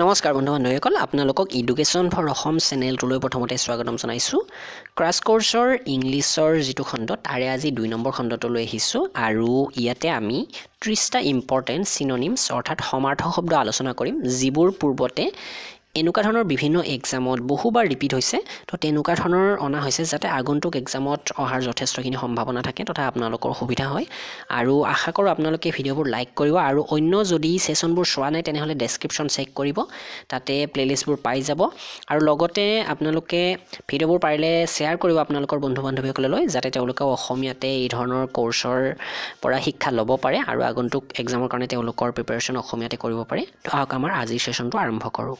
নমস্কাৰ বন্ধু-বান্ধৱীসকল আপোনালোকক education for Assam চেনেলটোলৈ প্ৰথমতে স্বাগতম জনাইছোঁ। ক্ৰাছ কোৰ্ছৰ ইংলিছৰ যিটো খণ্ড তাৰে আজি 2 নম্বৰ খণ্ডটোলৈ আহিছোঁ আৰু ইয়াতে আমি 30টা ইম্পৰ্টেণ্ট চিনোনিমছ অৰ্থাৎ সমাৰ্থক শব্দ আলোচনা কৰিম যিবোৰ পূৰ্বতে এনেকুৱা ধৰণৰ বিভিন্ন এক্সামত বহুবাৰ ৰিপিট হৈছে তো তেনেকুৱা ধৰণৰ অনা হৈছে যাতে আগন্তুক এক্সামত অহাৰ যথেষ্টখিনি সম্ভাৱনা থাকে তথা আপোনালোকৰ সুবিধা হয় আৰু আশা কৰোঁ আপোনালোকে ভিডিঅ'বোৰ লাইক কৰিব আৰু অন্য যদি সেশনবোৰ চোৱা নাই তেনেহলে ডেসক্ৰিপচন চেক কৰিব তাতে প্লেলিষ্টবোৰ পাই যাব আৰু লগতে আপোনালোকে ভিডিঅ'বোৰ পাৰিলে শেয়াৰ কৰিব আপোনালোকৰ বন্ধু-বান্ধৱীসকললৈ যাতে তেওঁলোকেও অসমীয়াতে এই ধৰণৰ কোৰ্ছৰ পৰা শিক্ষা ল'ব পাৰে আৰু আগন্তুক এক্সামৰ কাৰণে তেওঁলোকৰ প্ৰিপাৰেচন অসমীয়াতে কৰিব পাৰে তো আহক আমাৰ আজিৰ সেশনটো আৰম্ভ কৰোঁ।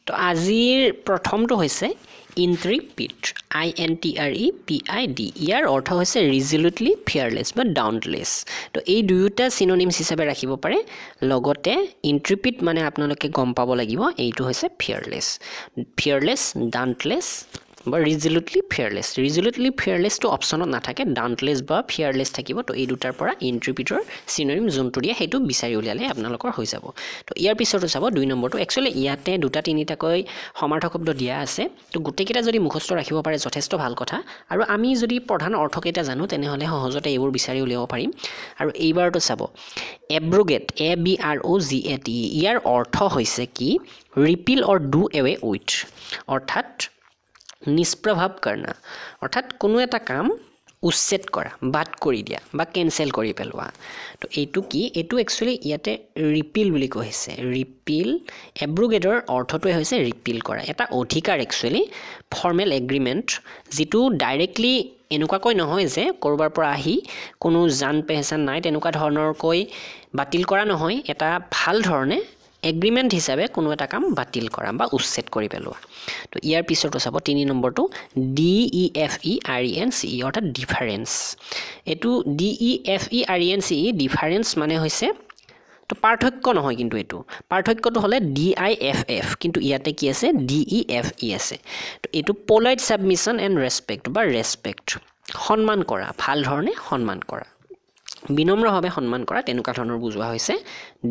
তো আজিৰ প্ৰথমটো হৈছে ইন্ট্ৰিপিড INTREPID ইয়াৰ অৰ্থ হৈছে ৰিজলিউটলি ফিয়াৰলেছ বা ডাউণ্টলেছ তো এই দুয়োটা চিনোনিমছ হিচাপে ৰাখিব পাৰে লগতে ইন্ট্ৰিপিড মানে আপোনালোকে গম পাব লাগিব এইটো হৈছে ফিয়াৰলেছ ডাউণ্টলেছ বা ৰিজলিউটলি ফিয়াৰলেছ তো অপচনত নাথাকে ডাউণ্টলেছ বা ফিয়াৰলেছ থাকিব তো এই দুটাৰ পৰা ইন্ট্ৰিপিডৰ চিনোনিম যোনটো দিয়ে সেইটো বিচাৰি উলিয়ালে আপোনালোকৰ হৈ যাব তো ইয়াৰ পিছতো চাব 2 নম্বৰটো একচুয়ালি ইয়াতে দুটা তিনিটাকৈ সমাৰ্থক শব্দ দিয়া আছে তো গোটেইকেইটা যদি মুখস্থ ৰাখিব পাৰে যথেষ্ট ভাল কথা আৰু আমি যদি প্ৰধান অৰ্থকেইটা জানো তেনেহলে সহজতে এইবোৰ বিচাৰি উলিয়াব পাৰিম আৰু এইবাৰটো চাব এব্ৰোগেট ABROGAT ইয়াৰ অৰ্থ হৈছে কি repel or do away with অৰ্থাৎ নিষ্প্ৰভাৱ কৰনা অৰ্থাৎ কোনো এটা কাম উচ্ছেদ কৰা বাদ কৰি দিয়া বা কেনসেল কৰি পেলোৱা তো এইটো কি এইটো একচুয়ালি ইয়াতে ৰিপিল বুলি কৈছে ৰিপিল এব্ৰোগেটৰ অৰ্থটোৱে হৈছে ৰিপিল কৰা এটা অধিকাৰ একচুয়ালি ফৰ্মেল এগ্ৰিমেন্ট যেটো ডাইৰেক্টলি এনেকুৱাকৈ নহয় যে কৰবাৰ পৰা আহি কোনো জান পেহচান নাই তেনেকুৱা ধৰণৰ কৈ বাতিল কৰা নহয় এটা ভাল ধৰণে এগ্ৰিমেন্ট হিচাপে কোনো এটা কাম বাতিল কৰা বা উচ্ছেদ কৰি পেলোৱা তো ইয়াৰ পিছতো চাব 3 নম্বৰটো DEFERENCE অৰ্থাৎ ডিফাৰেন্স এটো DEFERENCE ডিফাৰেন্স মানে হৈছে তো পাৰ্থক্য নহয় কিন্তু এটো পাৰ্থক্যটো হলে DIFF কিন্তু ইয়াতে কি আছে DEFE আছে তো এটো পোলাইট সাবমিশন এন্ড ৰেসপেক্ট বা ৰেসপেক্ট সন্মান কৰা ভাল ধৰণে সন্মান কৰা বিনম্ৰভাৱে সন্মান কৰা তেনেকুৱা ধৰণৰ বুজোৱা হৈছে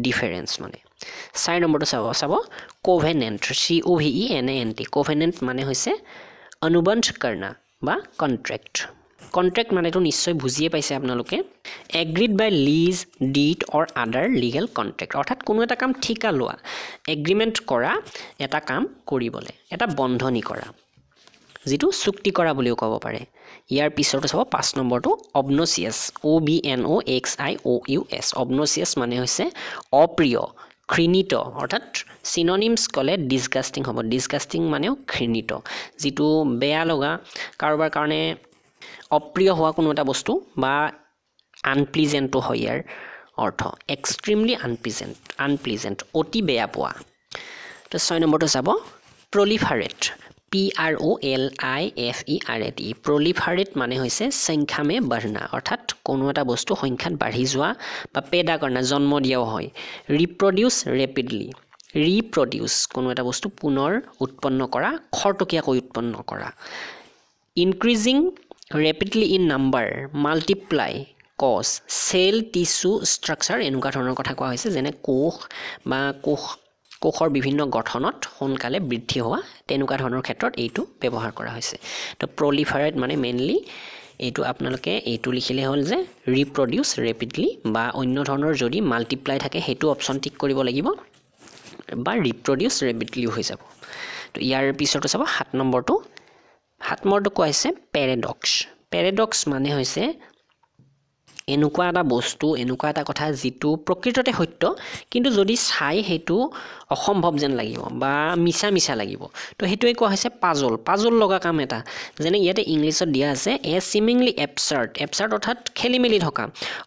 ডিফাৰেন্স মানে 4 নম্বৰটো চাব কোভেনেন্ট COVENANT কোভেনেন্ট মানে হৈছে অনুবন্ধ কৰনা বা কন্ট্ৰাক্ট মানেটো নিশ্চয় বুজিয়ে পাইছে আপোনালোকে এগ্ৰিড বাই লিজ ডিড অৰ আদাৰ লিগেল কন্ট্ৰাক্ট অৰ্থাৎ কোনো এটা কাম ঠিকা লোৱা এগ্ৰিমেন্ট কৰা এটা কাম কৰিবলে এটা বন্ধনী কৰা যেটো চুক্তি কৰা বুলিও ক'ব পাৰে ইয়াৰ পিছতো চাব 5 নম্বৰটো অবনোসিয়াস OBNOXIOUS অবনোসিয়াস মানে হৈছে অপ্ৰিয় ঘৃণিত অৰ্থাৎ চিনোনিমছ কলে ডিসগাস্টিং হ'ব ডিসগাস্টিং মানেও ঘৃণিত যেটো বেয়া লগা কাৰোবাৰ কাৰণে অপ্ৰিয় হোৱা কোনো এটা বস্তু বা আনপ্লিজেন্ট হয় ইয়াৰ অৰ্থ এক্সট্ৰিমলি আনপ্লিজেন্ট অতি বেয়া পোৱা তো 6 নম্বৰটো চাব প্ৰলিফাৰেট PROLIFERAT proliferate মানে হৈছে সংখ্যা মে বঢ়না অৰ্থাৎ কোনো এটা বস্তু সংখ্যাত বাঢ়ি যোৱা বা পেদা কৰনা জন্ম দিয়াও হয় ৰিপ্ৰডিউস ৰেপিডলি ৰিপ্ৰডিউস কোনো এটা বস্তু পুনৰ উৎপন্ন কৰা খৰতকীয়াকৈ উৎপন্ন কৰা increasing rapidly in number multiply cause cell tissue structure এনেকুৱা ধৰণৰ কথা কোৱা হৈছে যেনে কোষ বা কোষৰ বিভিন্ন গঠনত সোনকালে বৃদ্ধি হোৱা তেনেকুৱা ধৰণৰ ক্ষেত্ৰত এইটো ব্যৱহাৰ কৰা হৈছে তো প্ৰলিফাৰেট মানে মেইনলি এইটো আপোনালোকে এইটো লিখিলে হ'ল যে ৰিপ্ৰডিউস ৰেপিডলি বা অন্য ধৰণৰ যদি মাল্টিপ্লাই থাকে হেতু অপচন টিক কৰিব লাগিব বা ৰিপ্ৰডিউস ৰেপিডলি হৈ যাব তো ইয়াৰ পিছতো চাব 7 নম্বৰটো কোৱা হৈছে পেৰাডক্স মানে হৈছে এনেকুৱা এটা বস্তু এনেকুৱা এটা কথা যেটো প্ৰকৃততে সত্য কিন্তু যদি চাই হেতু অসম্ভৱ যেন লাগিব বা মিছা লাগিব তো হেতুৱে কোৱা হৈছে পাজল লগা কাম এটা যেনে ইয়াতে ইংলিছত দিয়া আছে এ সিমিংলি এবসাৰ্ড অৰ্থাৎ খেলিমেলি থকা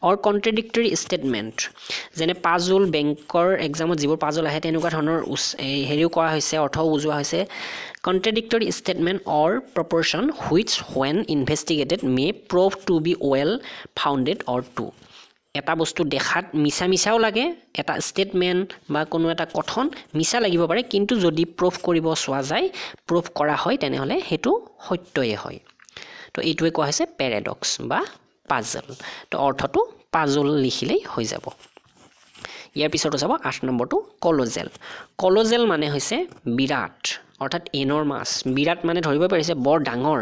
অৰ কন্ট্ৰাডিক্টৰি ষ্টেটমেন্ট যেনে পাজল বেংকৰ এক্সামত যিবোৰ পাজল আহে তেনেকুৱা ধৰণৰ হেৰিও কোৱা হৈছে অৰ্থ বুজোৱা হৈছে contradictory statement or proportion which when investigated may prove to be well founded or true এটা বস্তু দেখাত মিছাও লাগে এটা স্টেটমেন্ট বা কোনো এটা কথন মিছা লাগিব পাৰে কিন্তু যদি প্ৰুফ কৰিব চোৱা যায় প্ৰুফ কৰা হয় তেনেহলে হেতু সত্যই হয় তো এইটোৱে কোৱা হৈছে প্যাৰাডক্স বা পাজল তো অৰ্থটো পাজল লিখিলেই হৈ যাব ইয়াৰ পিছতো চাব 8 নম্বৰটো কলজেল কলজেল মানে হৈছে বিৰাট অৰ্থাৎ এনৰমাছ বিৰাট মানে ধৰিব পাৰিছে বৰ ডাঙৰ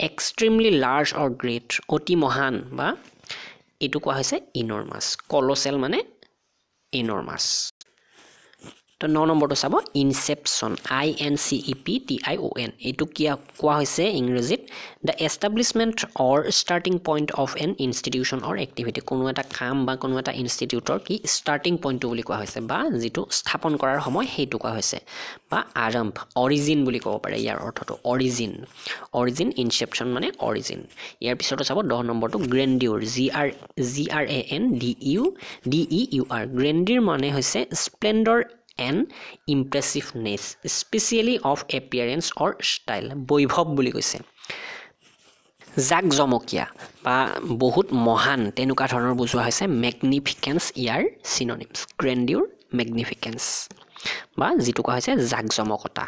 এক্সট্ৰিমলি লাৰ্জ অৰ গ্ৰেট অতি মহান বা এটো কোৱা হৈছে ইনৰমাছ কলজেল মানে enormous তো 9 নম্বৰটো চাব ইনসেপশন INCEPTION এটো কি কোৱা হৈছে ইংৰাজীত the establishment or starting point of an institution or activity কোনো এটা কাম বা কোনো এটা ইনষ্টিটিউটৰ কি starting point বুলি কোৱা হৈছে বা যেটো স্থাপন কৰাৰ সময় হেতু কোৱা হৈছে বা আৰম্ভ অৰিজিন বুলি ক'ব পাৰে ইয়াৰ অৰ্থটো অৰিজিন ইনসেপশন মানে অৰিজিন ইয়াৰ পিছতো চাব 10 নম্বৰটো গ্ৰেন্ডিউৰ GRANDEUR গ্ৰেন্ডিউৰ মানে হৈছে স্প্লেন্ডৰ and impressiveness especially of appearance or style বৈভৱ বুলি কৈছে জাকজমকীয়া বা বহুত মহান তেনুকা ধৰণৰ বুজোৱা হৈছে ম্যাগনিফিকেন্স ইয়াৰ সিনোনিমস গ্ৰেন্ডিউৰ ম্যাগনিফিকেন্স বা যেটো কোৱা হৈছে জাকজমকতা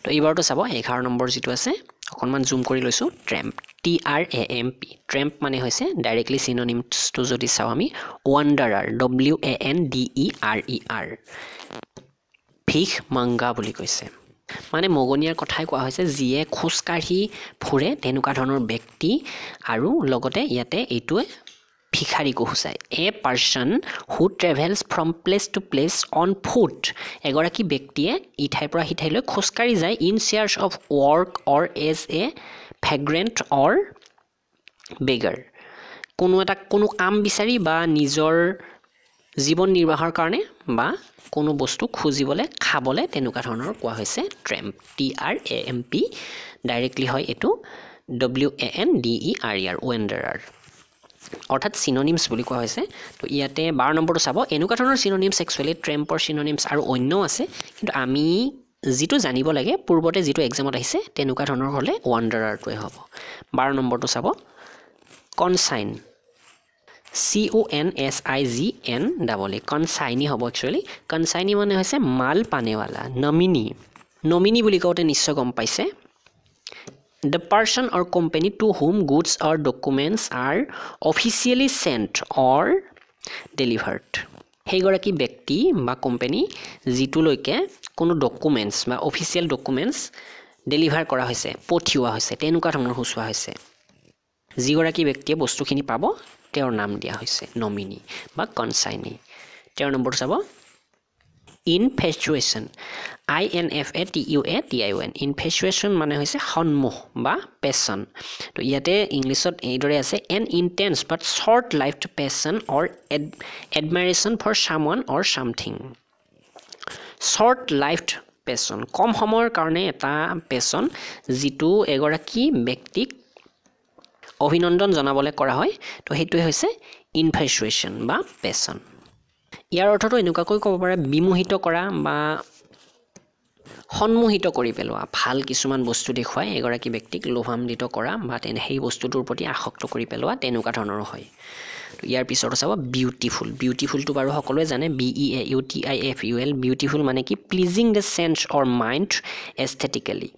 তো এইবাৰটো চাব 11 নম্বৰ যেটো আছে অকনমান জুম কৰি লৈছো ট্ৰেম্প TRAMP ট্ৰেম্প মানে হৈছে ডাইৰেক্টলি সিনোনিমস তো যদি চাও আমি ওয়ান্ডাৰাৰ WANDERER ভিখ মাঙ্গা বুলি কৈছে মানে মগনিয়াৰ কথাই কোৱা হৈছে যিয়ে খুসকাঢ়ি ফুৰে তেনুকা ধৰণৰ ব্যক্তি আৰু লগতে ইয়াতে এইটোৱে ভিখাৰী কোহুচাই a person who travels from place to place on foot এগৰাকী ব্যক্তিয়ে ইঠাইৰ পৰা হিঠাইলৈ খুসকাঢ়ি যায় in search of work or as a vagrant or beggar কোনো কাম বিচাৰি বা নিজৰ জীৱন নিৰ্বাহৰ কাৰণে বা কোনো বস্তু খুজিবলে খাবলে তেনুকা ধৰণৰ কোৱা হৈছে ট্ৰেম্প TRAMP ডাইৰেক্টলি হয় এটো WANDERER ওয়ান্ডাৰাৰ অৰ্থাৎ সিনোনিমস বুলি কোৱা হৈছে তো ইয়াতে 12 নম্বৰটো চাব এনুকা ধৰণৰ সিনোনিমস একচুয়ালি ট্ৰেম্পৰ সিনোনিমস আৰু অন্য আছে কিন্তু আমি যেটো জানিব লাগে পূৰ্বতে যেটো এক্সামত আহিছে তেনুকা ধৰণৰ হলে ওয়ান্ডাৰাৰটোৱে হ'ব 12 নম্বৰটো চাব কনসাইন CONSIGN ডাবলে কনসাইনি হ'ব একচুয়ালি কনসাইনি মানে হৈছে মাল পানেৱালা নমিনি বুলি কওঁতে নিশ্চয় গম পাইছে the person or company to whom goods or documents are officially sent or delivered হেগৰাকী ব্যক্তি বা কোম্পানী যিটোলৈকে কোনো ডকুমেন্টস বা অফিচিয়েল ডকুমেন্টস ডেলিভাৰ কৰা হৈছে পঠিওৱা হৈছে তেনুকা ধৰণৰ হুচুৱা হৈছে যিগৰাকী ব্যক্তিয়ে বস্তুখিনি পাব তেওঁৰ নাম দিয়া হৈছে নমিনি বা কনসাইনি 13 নম্বৰ চাব ইনফেচুৱেশ্যন INFATUATION ইনফেচুৱেশ্যন মানে হৈছে সন্মোহ বা পেশন তো ইয়াতে ইংলিছত এইদৰে আছে an intense but short lived passion or admiration for someone or something short lived passion কম সময়ৰ কাৰণে এটা পেশন যেটো এগৰাকী ব্যক্তিক অভিনন্দন জনাবলে কৰা হয় তো হেতুৱে হৈছে ইনফেচুৱেশ্যন বা পেশন ইয়াৰ অৰ্থটো এনেকুৱাকৈ ক'ব পাৰে বিমোহিত কৰা বা সন্মোহিত কৰি পেলোৱা ভাল কিছুমান বস্তু দেখুৱাই এগৰাকী ব্যক্তিক লোভান্বিত কৰা বা তেনে সেই বস্তুটোৰ প্ৰতি আসক্ত কৰি পেলোৱা তেনুকা ধৰণৰ হয় তো ইয়াৰ পিছত চাব বিউটিফুল তো বাৰু সকলোৱে জানে BEAUTIFUL বিউটিফুল মানে কি pleasing the sense or mind aesthetically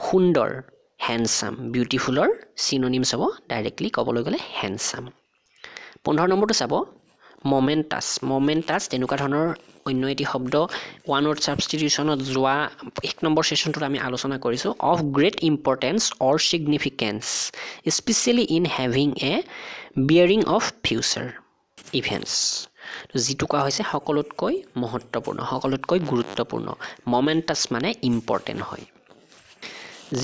সুন্দৰ হ্যান্ডসাম বিউটিফুলৰ সিনোনিমস হ'ব ডাইৰেক্টলি ক'বলৈ গ'লে হ্যান্ডসাম 15 নম্বৰটো চাব মোমেন্টাস তেনুকা ধৰণৰ অন্য এটি শব্দ ওয়ান ওয়াৰ্ড সাবস্টিটিউশনত যোৱা 1 নম্বৰ সেশনটোত আমি আলোচনা কৰিছো of great importance or significance specially in having a bearing of future events যেটো কোৱা হৈছে সকলোতকৈ মহত্বপূৰ্ণ সকলোতকৈ গুৰুত্বপূৰ্ণ মোমেন্টাস মানে ইম্পৰ্টেন্ট হয়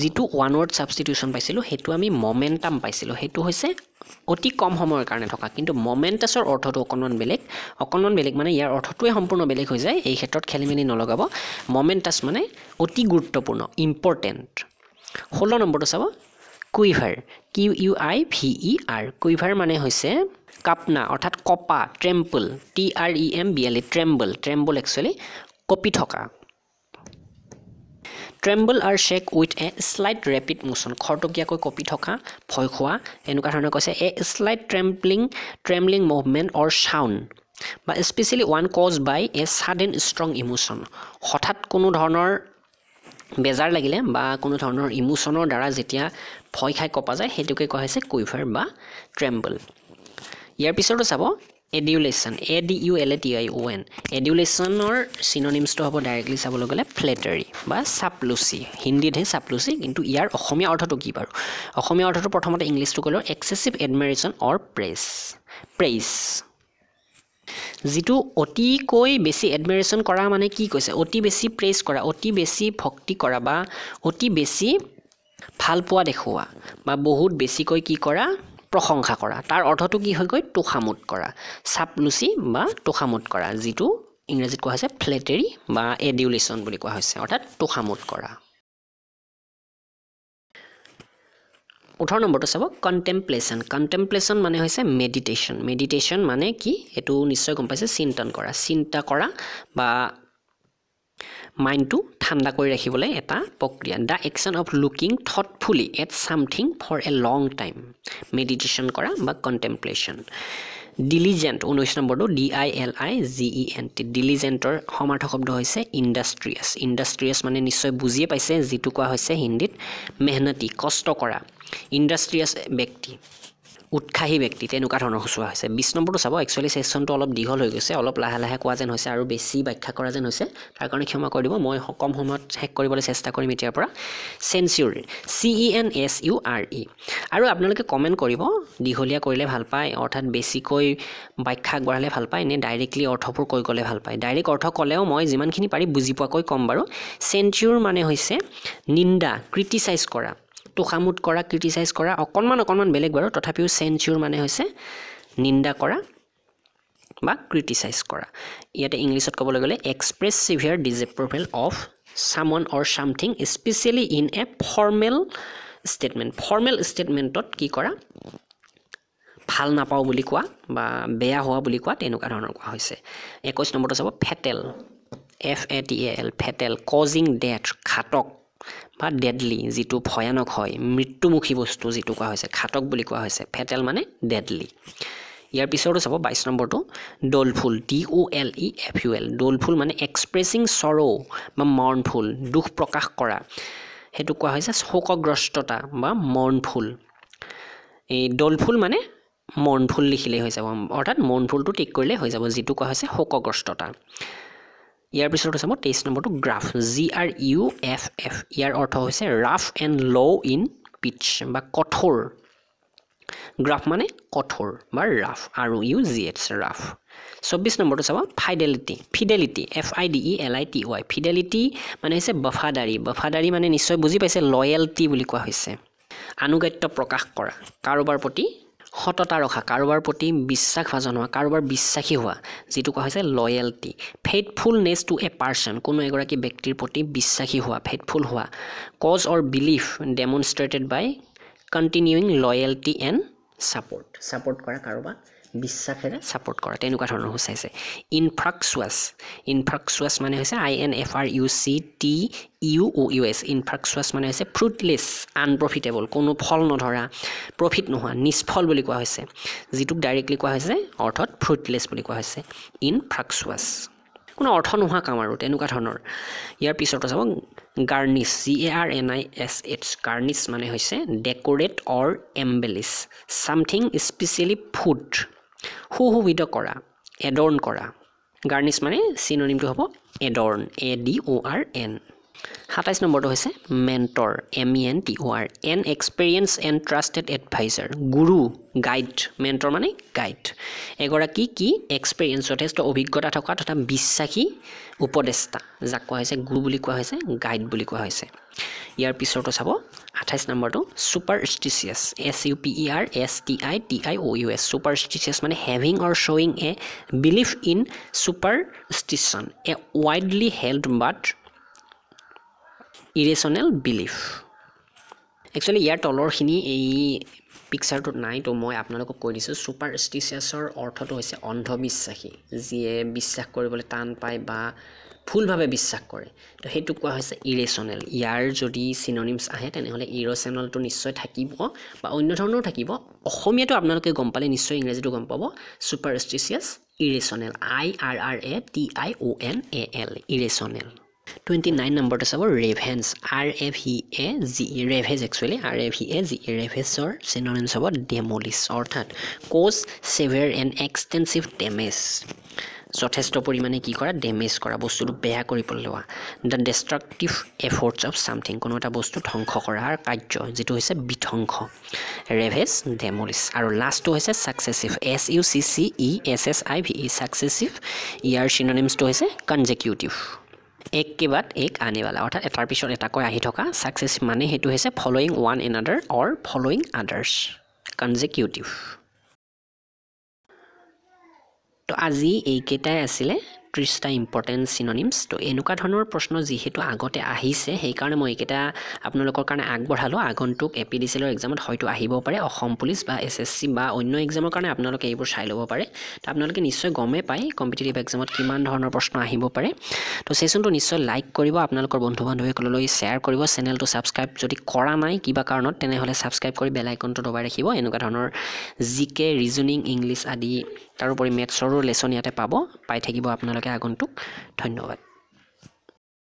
যেটো ওয়ান ওয়ার্ড সাবস্টিটিউশন পাইছিলো হেতু আমি মোমেন্টাম পাইছিলো হেতু হৈছে অতি কম সময়ৰ কাৰণে থকা কিন্তু মোমেন্টাসৰ অৰ্থটো অকনমান বেলেগ মানে ইয়াৰ অৰ্থটোৱে সম্পূৰ্ণ বেলেগ হৈ যায় এই ক্ষেত্ৰত খেলিমেলি নলগাব মোমেন্টাস মানে অতি গুৰুত্বপূৰ্ণ ইম্পৰ্টেন্ট 16 নম্বৰটো চাব কুইভাৰ QUIVER কুইভাৰ মানে হৈছে কাপনা অৰ্থাৎ কপা ট্ৰেম্পল ট্ৰেম্বল একচুয়ালি কপি থকা Tremble or shake with a slight rapid motion. খৰতকীয়াকৈ কপি থকা ভয় খোৱা এনেকুৱা ধৰণৰ কৈছে a slight trembling movement or sound but especially one caused by a sudden strong emotion. হঠাৎ কোনো ধৰণৰ বেজাৰ লাগিলে বা কোনো ধৰণৰ ইমোশনৰ দ্বাৰা যেতিয়া ভয় খাই কপা যায় হেতুকে কোৱা হৈছে কুইভাৰ বা ট্ৰেম্বল ইয়াৰ পিছতো চাব Adulation, ADULATION. Adulationৰ synonyms to হ'ব directly চাবলৈ গ'লে flattery বা চাপলুচি হিন্দীত হে চাপলুচি কিন্তু ইয়াৰ অসমীয়া অৰ্থটো কি বাৰু অসমীয়া অৰ্থটো প্ৰথমতে ইংলিশটো ক'লো excessive admiration or praise যেটো অতিকৈ বেছি admiration কৰা মানে কি কৈছে অতি বেছি praise কৰা অতি বেছি ভক্তি কৰা বা অতি বেছি ভাল পোৱা দেখুৱা বা বহুত বেছিকৈ কি কৰা প্ৰশংসা কৰা তাৰ অৰ্থটো কি হয় গৈ তোখামুত কৰা চাপলুচি বা তোখামুত কৰা যেটো ইংৰাজীত কোৱা হৈছে ফ্লেটাৰী বা এডুলেশ্যন বুলি কোৱা হৈছে অৰ্থাৎ তোখামুত কৰা 18 নম্বৰটো চাব কন্টেম্পলেশ্যন মানে হৈছে মেডিটেশ্যন মানে কি এটো নিশ্চয় গম পাইছে চিন্তা কৰা বা মাইন্ডটো ঠাণ্ডা কৰি ৰাখিবলৈ এটা প্ৰক্ৰিয়া the action of looking thoughtfully at something for a long time meditation কৰা বা কন্টেম্পলেশ্যন ডিলিজেন্ট 19 নম্বৰটো DILIGENT ডিলিজেন্টৰ সমাৰ্থক শব্দ হৈছে ইন্ডাস্ট্ৰিয়াছ মানে নিশ্চয় বুজিয়ে পাইছে যেটো কোৱা হৈছে হিন্দীত মেহনতি কষ্ট কৰা ইন্ডাস্ট্ৰিয়াছ ব্যক্তি উৎসাহী ব্যক্তি তেনুকা ধৰণৰ হসুৱা হৈছে 20 নম্বৰটো চাব একচুয়ালি সেশনটো অলপ দীঘল হৈ গৈছে অলপ লাহে লাহে কোৱা যেন হৈছে আৰু বেছি ব্যাখ্যা কৰা যেন হৈছে তাৰ কাৰণে ক্ষমা কৰি দিব মই কম সময়ত শেষ কৰিবলৈ চেষ্টা কৰিম এতিয়াৰ পৰা সেন্সুৰি CENSURE আৰু আপোনালোকে কমেন্ট কৰিব দীঘলীয়া কৰিলে ভাল পায় অৰ্থাৎ বেছিকৈ ব্যাখ্যা গঢ়ালে ভাল পায় নে ডাইৰেক্টলি অৰ্থবোৰ কৈ গলে ভাল পায় ডাইৰেক্ট অৰ্থ কলেও মই যিমানখিনি পাৰি বুজি পোৱাকৈ কম বাৰু সেন্সুৰ মানে হৈছে নিন্দা ক্ৰিটিসাইজ কৰা তোখামুত কৰা ক্ৰিটিসাইজ কৰা অকনমান বেলেগ বাৰু তথাপিও সেন্সুৰ মানে হৈছে নিন্দা কৰা বা ক্ৰিটিসাইজ কৰা ইয়াতে ইংলিশত ক'বলৈ গ'লে express severe disapproval of someone or something specially in a formal স্টেটমেন্টত কি কৰা ভাল নাপাও বুলি কোৱা বা বেয়া হোৱা বুলি কোৱা তেনুকা ধৰণৰ কোৱা হৈছে 21 নম্বৰটো চাব ফেটেল ফেটেল কজিং ডেথ ঘাতক বা ডেডলি যেটো ভয়ানক হয় মৃত্যুমুখী বস্তু যেটো কোৱা হৈছে ঘাতক বুলি কোৱা হৈছে ফেটেল মানে ডেডলি ইয়াৰ পিছৰটো চাব 22 নম্বৰটো ডলফুল DOLEFUL ডলফুল মানে এক্সপ্ৰেছিং সৰো বা মৰ্নফুল দুখ প্ৰকাশ কৰা হেতু কোৱা হৈছে শোকগ্ৰস্ততা বা মৰ্নফুল এই ডলফুল মানে মৰ্নফুল লিখিলে হৈ যাব অৰ্থাৎ মৰ্নফুলটো ঠিক কৰিলে হৈ যাব যেটো কোৱা হৈছে শোকগ্ৰস্ততা ইয়াৰ পিছৰটো চাব 23 নম্বৰটো গ্ৰাফ GRUFF ইয়াৰ অৰ্থ হৈছে rough and low in pitch বা কঠোৰ গ্ৰাফ মানে কঠোৰ বা ৰাফ আৰু UGH ৰাফ 24 নম্বৰটো চাব ফিডেলিটি FIDELITY ফিডেলিটি মানে হৈছে বফাদাৰী মানে নিশ্চয় বুজি পাইছে লয়ালটি বুলি কোৱা হৈছে আনুগত্য প্ৰকাশ কৰা কাৰোবাৰ প্ৰতি সততা ৰখা কাৰোবাৰ প্ৰতি বিশ্বাসভাজন হোৱা কাৰোবাৰ বিশ্বাসী হোৱা যেটো কোৱা হৈছে loyalty faithfulness to a person কোনো এগৰাকী ব্যক্তিৰ প্ৰতি বিশ্বাসী হোৱা ফেইথফুল হোৱা cause or belief demonstrated by continuing loyalty and support কৰা কাৰোবাক বিশ্বাসেৰে সাপোৰ্ট কৰা তেনুকা ধৰণৰ হৈছে ইনফ্ৰাক্সুয়াছ মানে হৈছে INFRUCTUOUS ইনফ্ৰাক্সুয়াছ মানে হৈছে ফ্ৰুটলেছ আনপ্ৰফিটেবল কোনো ফল নধৰা প্ৰফিট নোহোৱা নিষ্ফল বুলি কোৱা হৈছে যেটোক ডাইৰেক্টলি কোৱা হৈছে অৰ্থত ফ্ৰুটলেছ বুলি কোৱা হৈছে ইনফ্ৰাক্সুয়াছ কোনো অৰ্থ নোহোৱা কাম আৰু তেনুকা ধৰণৰ ইয়াৰ পিছৰটো চাব গাৰ্নিছ GARNISH গাৰ্নিছ মানে হৈছে ডেকোৰেট অৰ এম্বেলিছ সামথিং স্পেশালি ফুড সুশোভিত কৰা এডৰ্ন কৰা গাৰ্নিছ মানে সিনোনিমটো হ'ব এডৰ্ন ADORN 27 নম্বৰটো হৈছে mentor MENTOR an experience and trusted adviser গুৰু গাইড মেন্টৰ মানে গাইড এগৰাকী কি এক্সপেৰিয়েন্স যথেষ্ট অভিজ্ঞতা থকা তথা বিশ্বাসী উপদেষ্টা যাক কোৱা হৈছে গুৰু বুলি কোৱা হৈছে গাইড বুলি কোৱা হৈছে ইয়াৰ পিছৰটো চাব 28 নম্বৰটো সুপাৰষ্টিচিয়াছ SUPERSTITIOUS সুপাৰষ্টিচিয়াছ মানে having or showing a belief in superstition a widely held but irrational belief actually ইয়াৰ তলৰখিনি এই পিকচাৰটোত নাই তো মই আপোনালোকক কৈ দিছো সুপাৰষ্টিচিয়াছৰ অৰ্থটো হৈছে অন্ধবিশ্বাসী যিয়ে বিশ্বাস কৰিবলৈ টান পায় বা ফুলভাৱে বিশ্বাস কৰে তো হেতু কোৱা হৈছে ইৰেচনেল ইয়াৰ যদি সিনোনিমছ আহে তেনেহলে ইৰেচনেলটো নিশ্চয় থাকিব বা অন্য ধৰণৰ থাকিব অসমীয়াটো আপোনালোকে গম পালে নিশ্চয় ইংৰাজীটো গম পাব সুপাৰষ্টিচিয়াছ ইৰেচনেল IRRATIONAL ইৰেচনেল 29 নম্বৰটো চাব ৰেভেন্স RAVAGE ৰেভেজ একচুৱেলি RAVAGE ৰেভেজৰ চিনোনিমছ হ'ব ডেমলিছ অৰ্থাৎ cause severe and extensive damage যথেষ্ট পৰিমাণে কি কৰা ডেমেজ কৰা বস্তুটো বেয়া কৰি পেলোৱা দ্য ডিষ্ট্ৰাকটিভ এফৰ্টছ অফ সামথিং কোনো এটা বস্তু ধ্বংস কৰাৰ কাৰ্য যেটো হৈছে বিধ্বংস ৰেভেজ ডেমলিছ আৰু লাষ্টটো হৈছে সাকসেসিভ SUCCESSIVE সাকসেসিভ ইয়াৰ চিনোনিমছটো হৈছে কনজেকিউটিভ एक के बाद एक आने वाला अर्थात एटार पिछत एटाকৈ আহি থকা সাকসেসিভ মানে হেতু হৈছে ফলোইং ওয়ান এনাদাৰ অৰ ফলোইং আদাৰ্স কনজেকিউটিভ তো আজি এইকেইটাই আছিলে 30টা ইম্পৰ্টেন্ট সিনোনিমছ তো এনেকুৱা ধৰণৰ প্ৰশ্ন যিহেতু আগতে আহিছে সেই কাৰণে মই এইকেইটা আপোনালোকৰ কাৰণে আগবঢ়ালো আগন্তুক এপিডিসিএলৰ এক্সামত হয়তো আহিব পাৰে অসম পুলিচ বা এসএসসি বা অন্য এক্সামৰ কাৰণে আপোনালোকে এইবোৰ চাই ল'ব পাৰে তো আপোনালোকে নিশ্চয় গমে পায় কম্পিটিটিভ এক্সামত কিমান ধৰণৰ প্ৰশ্ন আহিব পাৰে তো সেশনটো নিশ্চয় লাইক কৰিব আপোনালোকৰ বন্ধু বান্ধৱীসকললৈ শেয়াৰ কৰিব চেনেলটো সাবস্ক্ৰাইব যদি কৰা নাই কিবা কাৰণত তেনেহলে সাবস্ক্ৰাইব কৰি বেল আইকনটো দবাই ৰাখিব এনেকুৱা ধৰণৰ জিকে ৰিজনিং ইংলিছ আদি তাৰোপৰি মেথছৰো লেসন ইয়াতে পাব পাই থাকিব আপোনালোকে আগন্তুক ধন্যবাদ